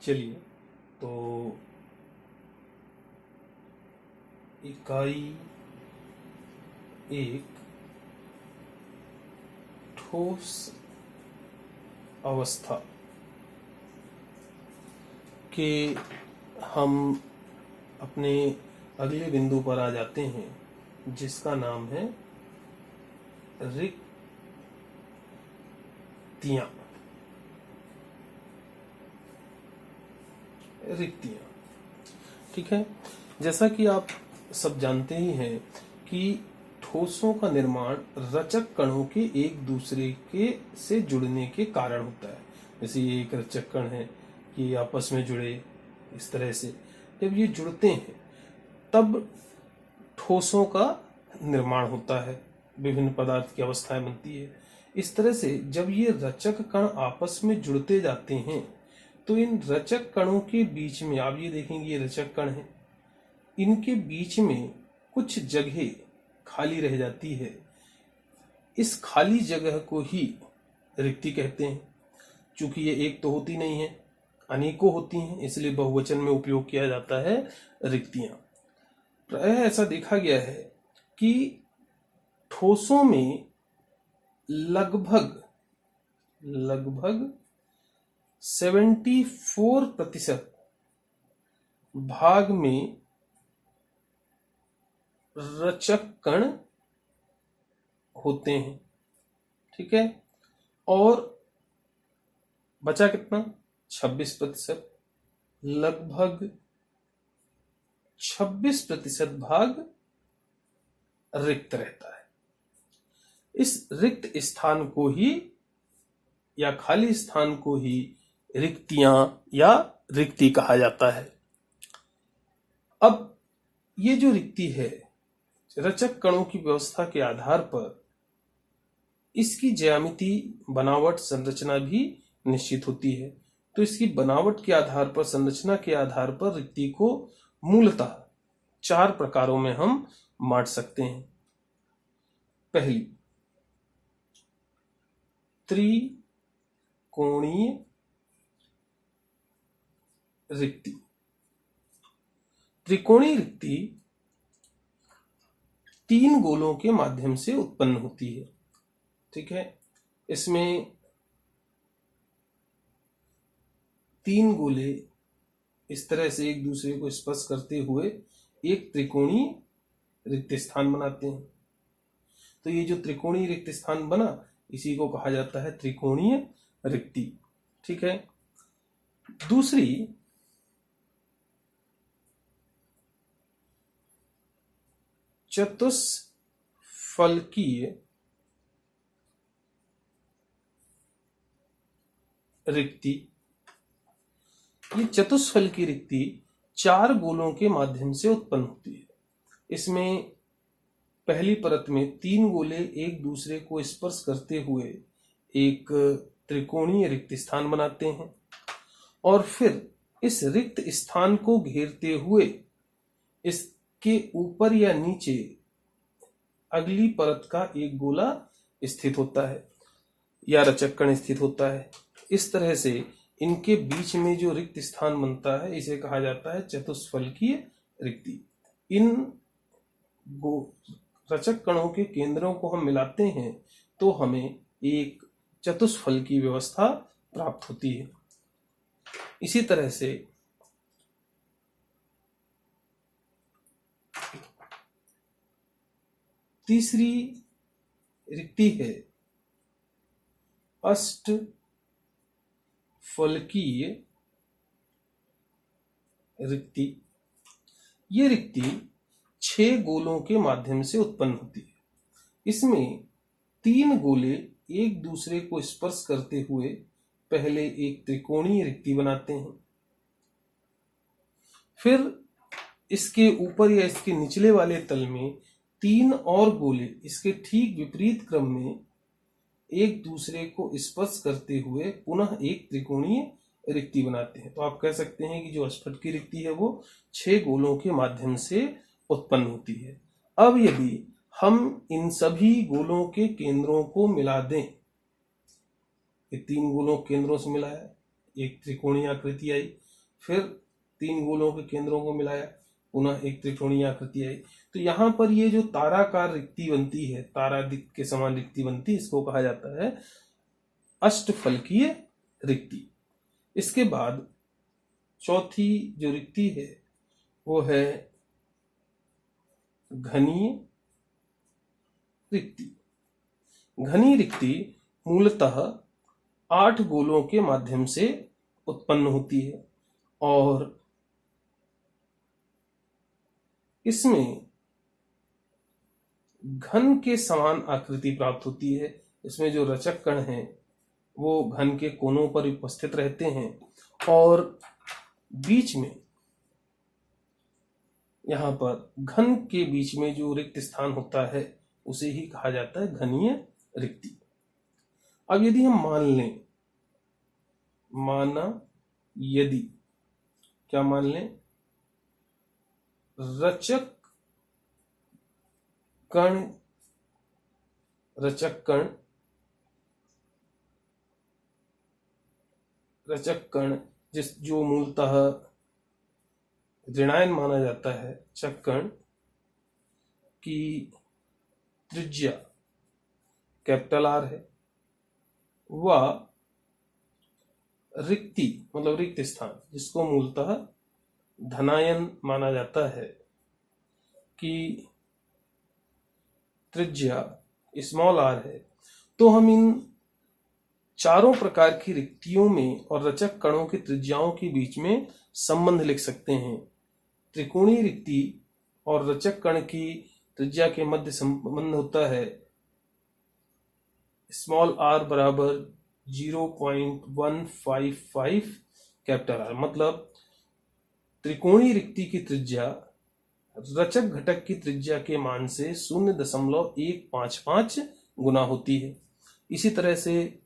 चलिए, तो इकाई एक ठोस अवस्था के हम अपने अगले बिंदु पर आ जाते हैं, जिसका नाम है रिक्तियां। ठीक है, जैसा कि आप सब जानते ही हैं कि ठोसों का निर्माण रचक कणों के एक दूसरे के से जुड़ने के कारण होता है। जैसे ये एक रचक कण है कि आपस में जुड़े, इस तरह से जब ये जुड़ते हैं तब ठोसों का निर्माण होता है, विभिन्न पदार्थ की अवस्थाएं बनती है। इस तरह से जब ये रचक कण आपस में जुड़ते जाते हैं तो इन रचक कणों के बीच में, आप ये देखेंगे ये रचक कण है, इनके बीच में कुछ जगह खाली रह जाती है। इस खाली जगह को ही रिक्ति कहते हैं। चूंकि ये एक तो होती नहीं है, अनेकों होती हैं, इसलिए बहुवचन में उपयोग किया जाता है रिक्तियां। प्रायः ऐसा देखा गया है कि ठोसों में लगभग 74% भाग में रचक कण होते हैं। ठीक है, और बचा कितना? 26%। लगभग 26% भाग रिक्त रहता है। इस रिक्त स्थान को ही या खाली स्थान को ही रिक्तियां या रिक्ति कहा जाता है। अब ये जो रिक्ति है, रचक कणों की व्यवस्था के आधार पर इसकी ज्यामिति, बनावट, संरचना भी निश्चित होती है। तो इसकी बनावट के आधार पर, संरचना के आधार पर रिक्ति को मूलतः 4 प्रकारों में हम बांट सकते हैं। पहली, त्रिकोणीय रिक्ति। त्रिकोणीय रिक्ति 3 गोलों के माध्यम से उत्पन्न होती है। ठीक है, इसमें 3 गोले इस तरह से एक दूसरे को स्पर्श करते हुए एक त्रिकोणीय रिक्त स्थान बनाते हैं। तो ये जो त्रिकोणीय रिक्त स्थान बना, इसी को कहा जाता है त्रिकोणीय रिक्ति। ठीक है, दूसरी चतुष्फलकीय रिक्ति। ये चतुष्फलकीय रिक्ति 4 गोलों के माध्यम से उत्पन्न होती है। इसमें पहली परत में 3 गोले एक दूसरे को स्पर्श करते हुए एक त्रिकोणीय रिक्त स्थान बनाते हैं, और फिर इस रिक्त स्थान को घेरते हुए इसके ऊपर या नीचे अगली परत का एक गोला स्थित होता है या रचक कण स्थित होता है। इस तरह से इनके बीच में जो रिक्त स्थान बनता है, इसे कहा जाता है चतुष्फलकीय रिक्ति। इन रचक कणों के केंद्रों को हम मिलाते हैं तो हमें एक चतुष्फल की व्यवस्था प्राप्त होती है। इसी तरह से तीसरी रिक्ति है अष्टफलकीय रिक्ति। ये रिक्ति 6 गोलों के माध्यम से उत्पन्न होती है। इसमें 3 गोले एक दूसरे को स्पर्श करते हुए पहले एक त्रिकोणीय रिक्ति बनाते हैं, फिर इसके ऊपर या इसके निचले वाले तल में 3 और गोले इसके ठीक विपरीत क्रम में एक दूसरे को स्पर्श करते हुए पुनः एक त्रिकोणीय रिक्ति बनाते हैं। तो आप कह सकते हैं कि जो अष्टफलकीय रिक्ति है वो 6 गोलों के माध्यम से उत्पन्न होती है। अब यदि हम इन सभी गोलों के केंद्रों को मिला दें, ये 3 गोलों केंद्रों से मिलाया, एक त्रिकोणीय आकृति आई, फिर 3 गोलों के केंद्रों को मिलाया, पुनः एक त्रिकोणीय आकृति आई। तो यहाँ पर ये जो ताराकार रिक्ति बनती है, तारादिक के समान रिक्ति बनती है, इसको कहा जाता है अष्टफलकीय रिक्ति। इसके बाद चौथी जो रिक्ति है वो है घनीय रिक्ति। घनीय रिक्ति मूलतः 8 गोलों के माध्यम से उत्पन्न होती है और इसमें घन के समान आकृति प्राप्त होती है। इसमें जो रचक कण हैं वो घन के कोनों पर उपस्थित रहते हैं और बीच में, यहाँ पर घन के बीच में जो रिक्त स्थान होता है उसे ही कहा जाता है घनीय रिक्ति। अब यदि हम मान लें, माना यदि, क्या मान लें, रचक कण जो मूलतः ऋणायन माना जाता है, रचक कण की त्रिज्या कैपिटल R है, वह रिक्ति मतलब रिक्त स्थान जिसको मूलतः धनायन माना जाता है कि त्रिज्या स्मॉल r है। तो हम इन चारों प्रकार की रिक्तियों में और रचक कणों की त्रिज्याओं के बीच में संबंध लिख सकते हैं। त्रिकोणीय रिक्ति और रचक कण की त्रिज्या के मध्य संबंध होता है स्मॉल r बराबर 0.155 कैपिटल R। मतलब त्रिकोणीय रिक्ति की त्रिज्या रचक घटक की त्रिज्या के मान से 0.155 गुना होती है। इसी तरह से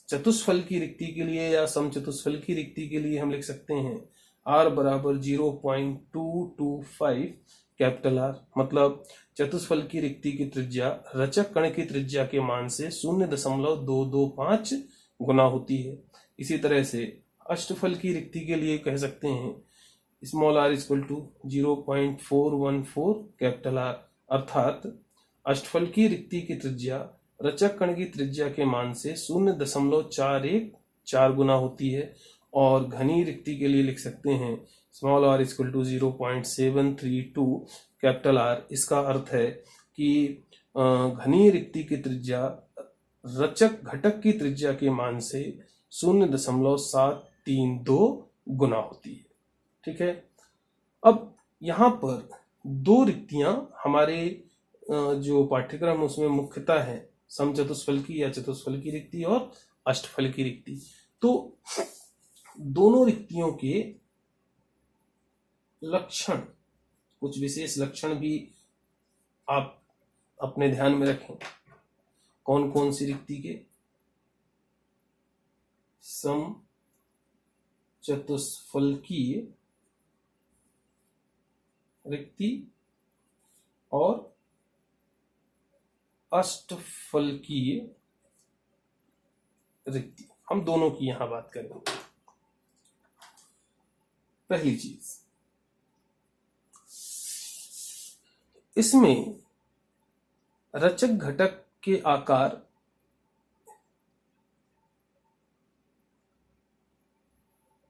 चतुष्फल की रिक्ति के लिए या समचतुष्फल की रिक्ति के लिए हम लिख सकते हैं R बराबर 0.225 कैपिटल R। मतलब चतुष्फल की रिक्ति की त्रिज्या रचक कण की त्रिज्या के मान से 0.225 गुना होती है। इसी तरह से अष्टफल की रिक्ति के लिए कह सकते हैं small r equal to 0.414 capital R। अर्थात अष्टफल की रिक्ति की त्रिज्या रचक कण की त्रिज्या के मान से 0.414 गुना होती है। और घनी रिक्ति के लिए लिख सकते हैं small r equal to 0.732 capital R। इसका अर्थ है कि घनी रिक्ति की त्रिज्या रचक घटक की त्रिज्या के मान से 0.732 गुना होती है। ठीक है। अब यहाँ पर 2 रिक्तियां हमारे जो पाठ्यक्रम उसमें मुख्यतः है, समचतुष्फल की या चतुष्फल की रिक्ति और अष्टफल की रिक्ति। तो दोनों रिक्तियों के लक्षण, कुछ विशेष लक्षण भी आप अपने ध्यान में रखें। कौन कौन सी रिक्ति के? समचतुष्फलकीय रिक्ति और अष्टफलकीय रिक्ति, हम दोनों की यहां बात करेंगे। पहली चीज, इसमें रचक घटक के आकार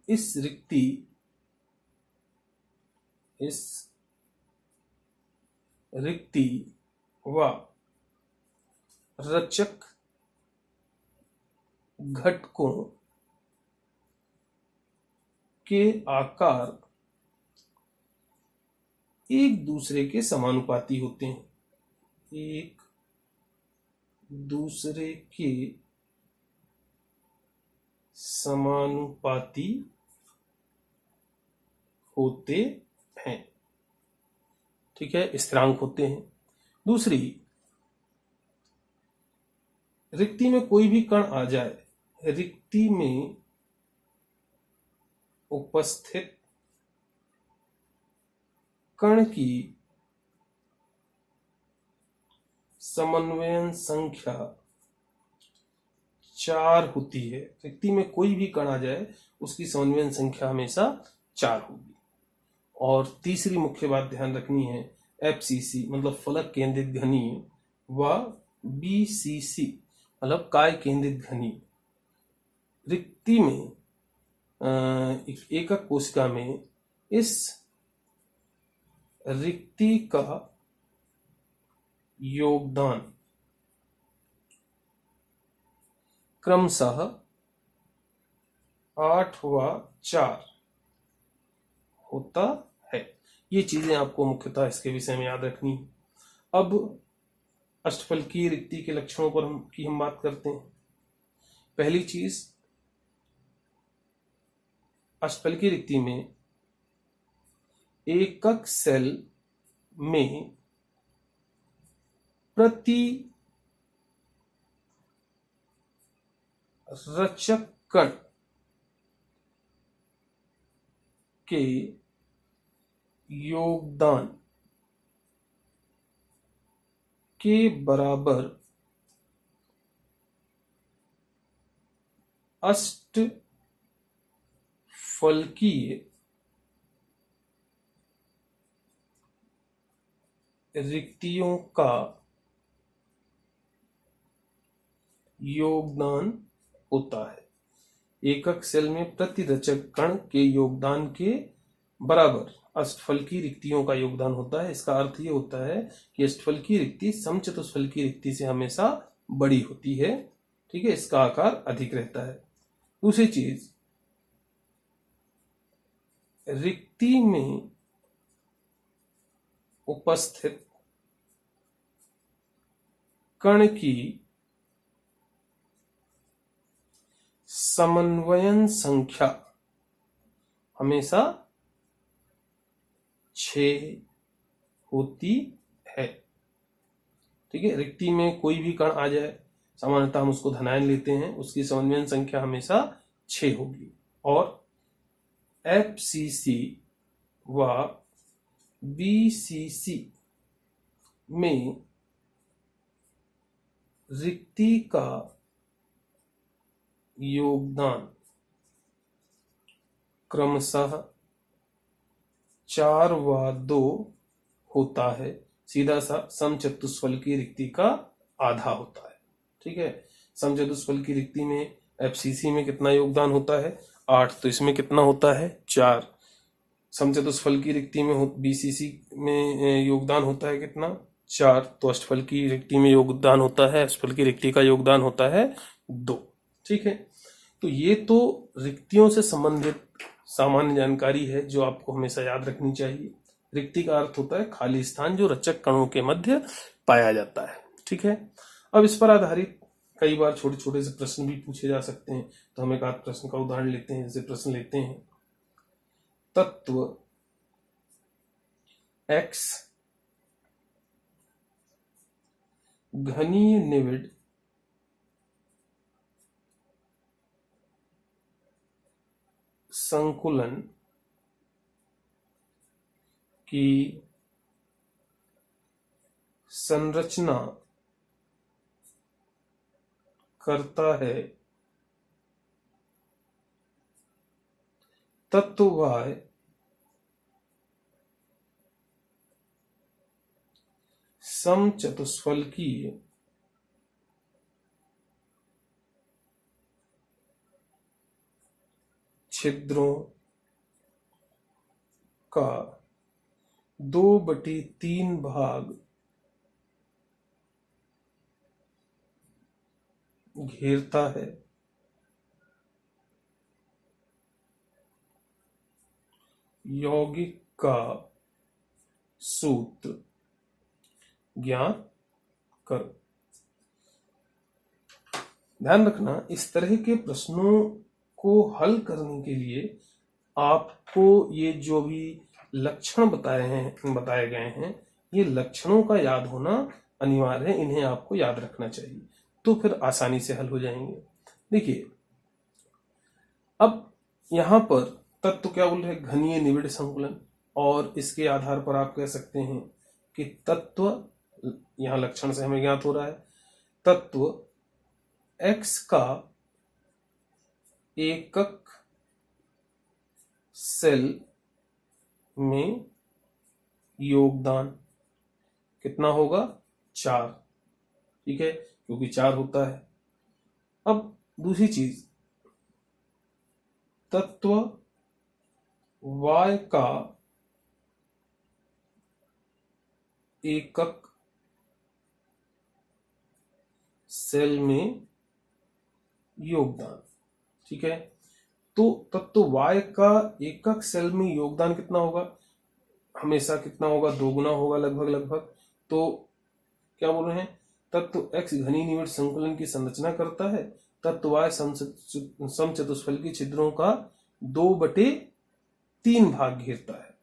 इस रिक्ति व रचक घटकों के आकार एक दूसरे के समानुपाती होते हैं, एक दूसरे के समानुपाती होते हैं। ठीक है, स्थिरांक होते हैं। दूसरी, रिक्ति में कोई भी कण आ जाए, रिक्ति में उपस्थित कण की समन्वयन संख्या 4 होती है। रिक्ति में कोई भी कण आ जाए उसकी समन्वयन संख्या हमेशा 4 होगी। और तीसरी मुख्य बात ध्यान रखनी है, FCC मतलब फलक केंद्रित घनीय व BCC मतलब काय केंद्रित घनीय। रिक्ति में एकक कोशिका में इस रिक्ति का योगदान क्रमशः 8 व 4 होता है। ये चीजें आपको मुख्यतः इसके विषय में याद रखनी है। अब अष्टफलकीय रिक्ति के लक्षणों पर हम बात करते हैं। पहली चीज, अष्टफलकीय रिक्ति में एकक सेल में प्रति रचक कण के योगदान के बराबर अष्टफलकीय रिक्तियों का योगदान होता है। एकक सेल में प्रति रचक कण के योगदान के बराबर अष्टफलकीय रिक्तियों का योगदान होता है। इसका अर्थ ये होता है कि अष्टफलकीय रिक्ति समचतुष्फलकीय रिक्ति से हमेशा बड़ी होती है। ठीक है, इसका आकार अधिक रहता है। दूसरी चीज, रिक्ति में उपस्थित कण की समन्वयन संख्या हमेशा 6 होती है। ठीक है, रिक्ति में कोई भी कण आ जाए, सामान्यतः हम उसको धनायन लेते हैं, उसकी समन्वयन संख्या हमेशा 6 होगी। और FCC व BCC में रिक्ति का योगदान क्रमशः 4 व 2 होता है। सीधा सा समचतुष्फलकीय रिक्ति का आधा होता है। ठीक है, समचतुष्फलकीय रिक्ति में FCC में कितना योगदान होता है? 8। तो इसमें कितना होता है? 4। समचतुष्फलकीय रिक्ति में BCC में योगदान होता है कितना? 4। तो अष्टफलकीय रिक्ति में योगदान होता है, अष्टफलकीय रिक्ति का योगदान होता है 2। ठीक है, तो ये तो रिक्तियों से संबंधित सामान्य जानकारी है जो आपको हमेशा याद रखनी चाहिए। रिक्ति का अर्थ होता है खाली स्थान जो रचक कणों के मध्य पाया जाता है। ठीक है, अब इस पर आधारित कई बार छोटे छोटे से प्रश्न भी पूछे जा सकते हैं। तो हम एक आध प्रश्न का उदाहरण लेते हैं। जैसे प्रश्न लेते हैं, तत्व X घनीय निविड संकुलन की संरचना करता है। तत्व Y समचतुष्फलकीय छिद्रों का 2/3 भाग घेरता है। यौगिक का सूत्र ज्ञात करो। ध्यान रखना, इस तरह के प्रश्नों को हल करने के लिए आपको ये जो भी लक्षण बताए गए हैं, ये लक्षणों का याद होना अनिवार्य है। इन्हें आपको याद रखना चाहिए, तो फिर आसानी से हल हो जाएंगे। देखिए, अब यहां पर तत्व क्या बोल रहे हैं? घनीय निविड़ संकुलन। और इसके आधार पर आप कह सकते हैं कि तत्व, यहां लक्षण से हमें ज्ञात हो रहा है, तत्व x का एकक सेल में योगदान कितना होगा? 4। ठीक है, क्योंकि 4 होता है। अब दूसरी चीज, तत्व y का एकक सेल में योगदान। ठीक है, तो तत्व y का एकक सेल में योगदान कितना होगा? हमेशा कितना होगा? 2 गुना होगा लगभग। तो क्या बोल रहे हैं? तत्व x घनीनिबिड़ संकुलन की संरचना करता है, तत्व y समचतुष्फल की छिद्रों का 2/3 भाग घेरता है।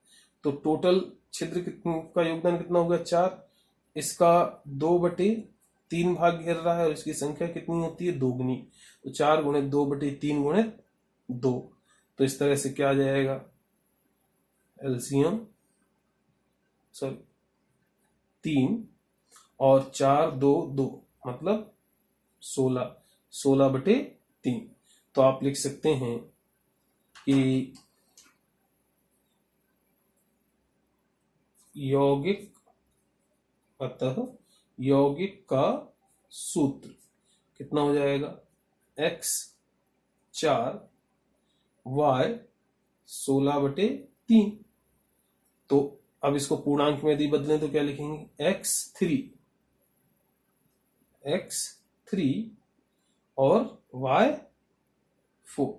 तो टोटल छिद्र का योगदान कितना होगा? 4। इसका 2/3 भाग घेर रहा है और इसकी संख्या कितनी होती है? 2 गुनी। तो 4 गुणे 2/3 गुणे 2। तो इस तरह से क्या आ जाएगा? एलसीएम 3 और 4 2 2 मतलब 16/3। तो आप लिख सकते हैं कि यौगिक, अतः यौगिक का सूत्र कितना हो जाएगा? x 4 y 16/3। तो अब इसको पूर्णांक में यदि बदलें तो क्या लिखेंगे? x3 और y4।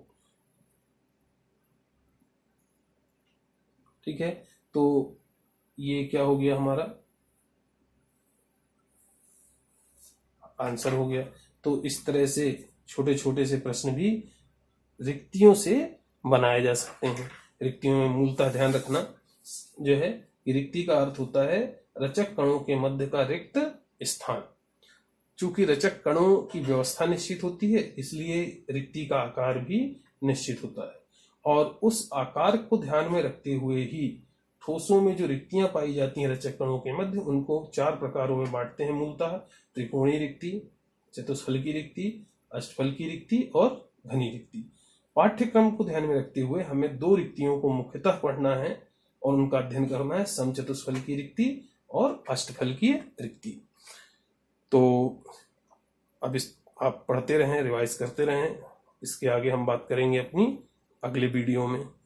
ठीक है, तो ये क्या हो गया? हमारा आंसर हो गया। तो इस तरह से छोटे छोटे से प्रश्न भी रिक्तियों से बनाए जा सकते हैं। रिक्तियों में मूलतः ध्यान रखना जो है कि रिक्ति का अर्थ होता है रचक कणों के मध्य का रिक्त स्थान। चूंकि रचक कणों की व्यवस्था निश्चित होती है, इसलिए रिक्ति का आकार भी निश्चित होता है। और उस आकार को ध्यान में रखते हुए ही ठोसों में जो रिक्तियां पाई जाती हैं रचक कणों के मध्य, उनको 4 प्रकारों में बांटते हैं मूलतः: त्रिकोणीय रिक्ति, चतुष्फल की रिक्ति, अष्टफल की रिक्ति और घनी रिक्ति। पाठ्यक्रम को ध्यान में रखते हुए हमें 2 रिक्तियों को मुख्यतः पढ़ना है और उनका अध्ययन करना है: समचतुष्फल की रिक्ति और अष्टफल की रिक्ति। तो अब आप पढ़ते रहें, रिवाइज करते रहें। इसके आगे हम बात करेंगे अपनी अगले वीडियो में।